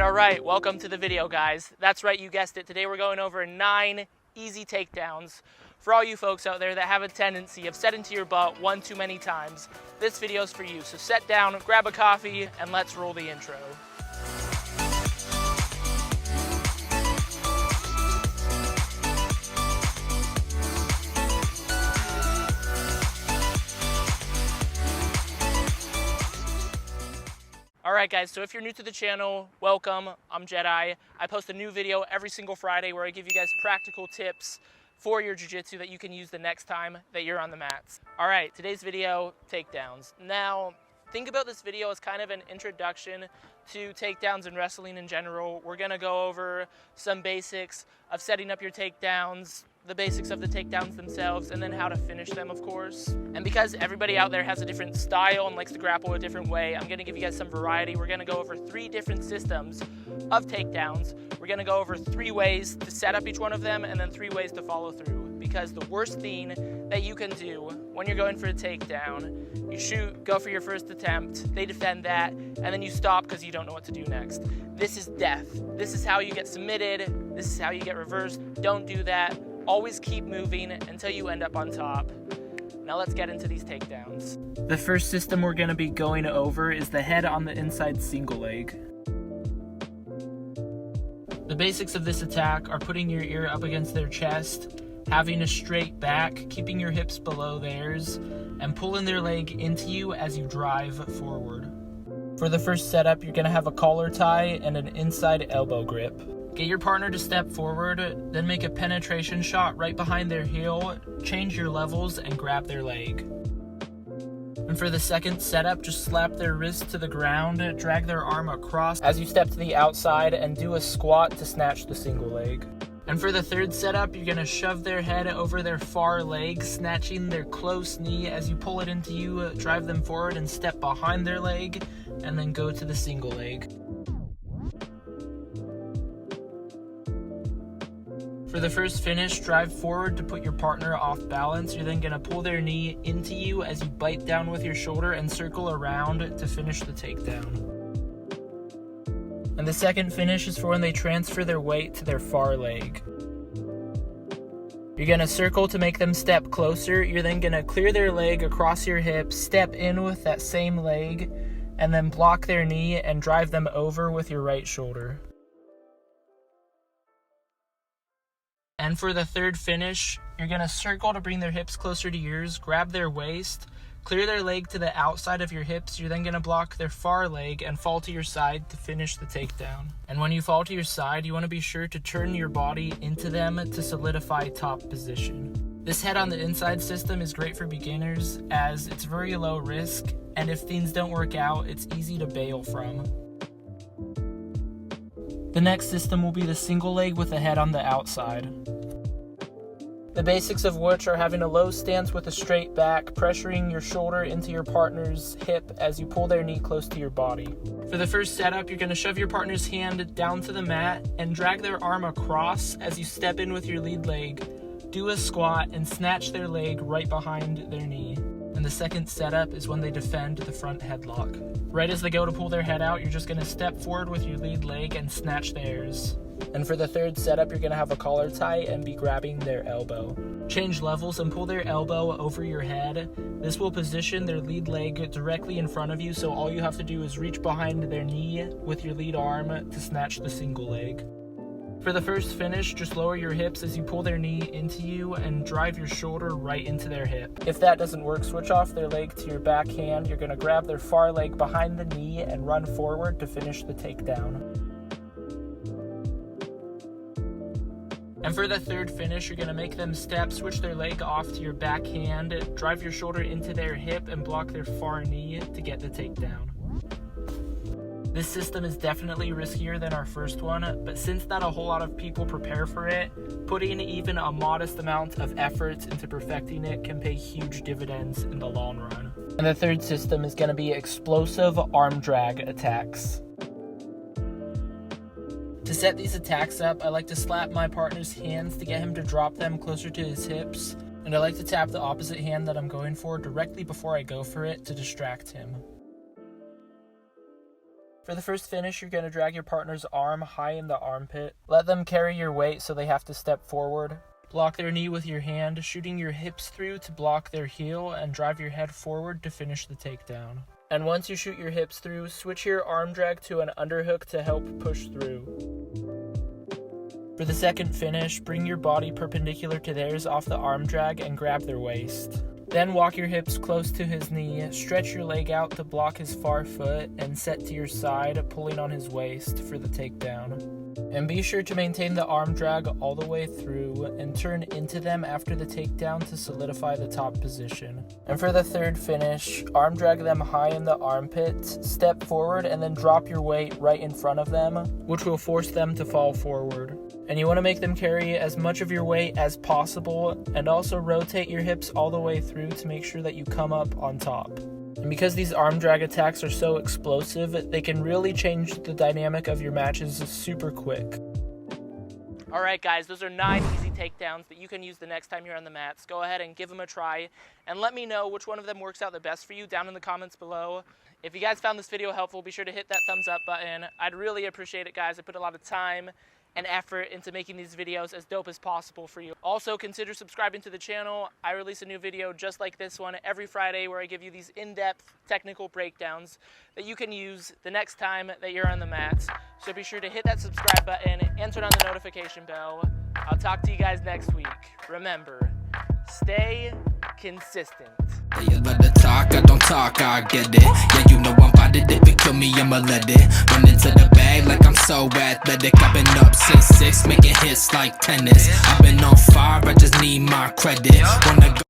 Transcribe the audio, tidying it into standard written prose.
All right, welcome to the video, guys. That's right, you guessed it. Today we're going over 9 easy takedowns. For all you folks out there that have a tendency of setting to your butt one too many times, this video's for you. So sit down, grab a coffee, and let's roll the intro. Alright guys, so if you're new to the channel, welcome. I'm Jedi. I post a new video every single Friday where I give you guys practical tips for your jiu-jitsu that you can use the next time that you're on the mats. Alright, today's video, takedowns. Now, think about this video as kind of an introduction to takedowns and wrestling in general. We're gonna go over some basics of setting up your takedowns, the basics of the takedowns themselves, and then how to finish them, of course. And because everybody out there has a different style and likes to grapple a different way, I'm gonna give you guys some variety. We're gonna go over 3 different systems of takedowns. We're gonna go over 3 ways to set up each one of them and then 3 ways to follow through. Because the worst thing that you can do when you're going for a takedown, you shoot, go for your first attempt, they defend that, and then you stop because you don't know what to do next. This is death. This is how you get submitted. This is how you get reversed. Don't do that. Always keep moving until you end up on top. Now let's get into these takedowns. The first system we're going to be going over is the head on the inside single leg. The basics of this attack are putting your ear up against their chest, having a straight back, keeping your hips below theirs, and pulling their leg into you as you drive forward. For the first setup, you're going to have a collar tie and an inside elbow grip. Get your partner to step forward, then make a penetration shot right behind their heel, change your levels, and grab their leg. And for the second setup, just slap their wrist to the ground, drag their arm across as you step to the outside, and do a squat to snatch the single leg. And for the third setup, you're going to shove their head over their far leg, snatching their close knee as you pull it into you, drive them forward and step behind their leg, and then go to the single leg. For the first finish, drive forward to put your partner off balance. You're then going to pull their knee into you as you bite down with your shoulder and circle around to finish the takedown. And the second finish is for when they transfer their weight to their far leg. You're going to circle to make them step closer. You're then going to clear their leg across your hip, step in with that same leg, and then block their knee and drive them over with your right shoulder. And for the third finish, you're going to circle to bring their hips closer to yours, grab their waist, clear their leg to the outside of your hips. You're then going to block their far leg and fall to your side to finish the takedown. And when you fall to your side, you want to be sure to turn your body into them to solidify top position. This head on the inside system is great for beginners as it's very low risk, and if things don't work out, it's easy to bail from. The next system will be the single leg with the head on the outside. The basics of which are having a low stance with a straight back, pressuring your shoulder into your partner's hip as you pull their knee close to your body. For the first setup, you're going to shove your partner's hand down to the mat and drag their arm across as you step in with your lead leg, do a squat, and snatch their leg right behind their knee. And the second setup is when they defend the front headlock. Right as they go to pull their head out, you're just going to step forward with your lead leg and snatch theirs. And for the third setup, you're going to have a collar tie and be grabbing their elbow. Change levels and pull their elbow over your head. This will position their lead leg directly in front of you, so all you have to do is reach behind their knee with your lead arm to snatch the single leg. For the first finish, just lower your hips as you pull their knee into you and drive your shoulder right into their hip. If that doesn't work, switch off their leg to your back hand. You're going to grab their far leg behind the knee and run forward to finish the takedown. And for the third finish, you're going to make them step, switch their leg off to your back hand, drive your shoulder into their hip and block their far knee to get the takedown. This system is definitely riskier than our first one, but since not a whole lot of people prepare for it, putting even a modest amount of effort into perfecting it can pay huge dividends in the long run. And the third system is going to be explosive arm drag attacks. To set these attacks up, I like to slap my partner's hands to get him to drop them closer to his hips, and I like to tap the opposite hand that I'm going for directly before I go for it to distract him. For the first finish, you're going to drag your partner's arm high in the armpit. Let them carry your weight so they have to step forward. Block their knee with your hand, shooting your hips through to block their heel, and drive your head forward to finish the takedown. And once you shoot your hips through, switch your arm drag to an underhook to help push through. For the second finish, bring your body perpendicular to theirs off the arm drag and grab their waist. Then walk your hips close to his knee, stretch your leg out to block his far foot, and set to your side, pulling on his waist for the takedown. And be sure to maintain the arm drag all the way through and turn into them after the takedown to solidify the top position. And for the third finish, arm drag them high in the armpit, step forward, and then drop your weight right in front of them, which will force them to fall forward. And you want to make them carry as much of your weight as possible, and also rotate your hips all the way through to make sure that you come up on top. And because these arm drag attacks are so explosive, they can really change the dynamic of your matches super quick. All right, guys, those are 9 easy takedowns that you can use the next time you're on the mats. Go ahead and give them a try, and let me know which one of them works out the best for you down in the comments below. If you guys found this video helpful, be sure to hit that thumbs up button. I'd really appreciate it, guys. I put a lot of time and effort into making these videos as dope as possible for you. Also, consider subscribing to the channel. I release a new video just like this one every Friday where I give you these in-depth technical breakdowns that you can use the next time that you're on the mats. So be sure to hit that subscribe button and turn on the notification bell. I'll talk to you guys next week. Remember, stay consistent. Yeah, you love to talk, I don't talk, I get it. Yeah, you know I'm about it, if it kill me, I'ma let it. Run into the bag like I'm so athletic. I've been up since 6, making hits like tennis. I've been on fire, I just need my credit. Wanna go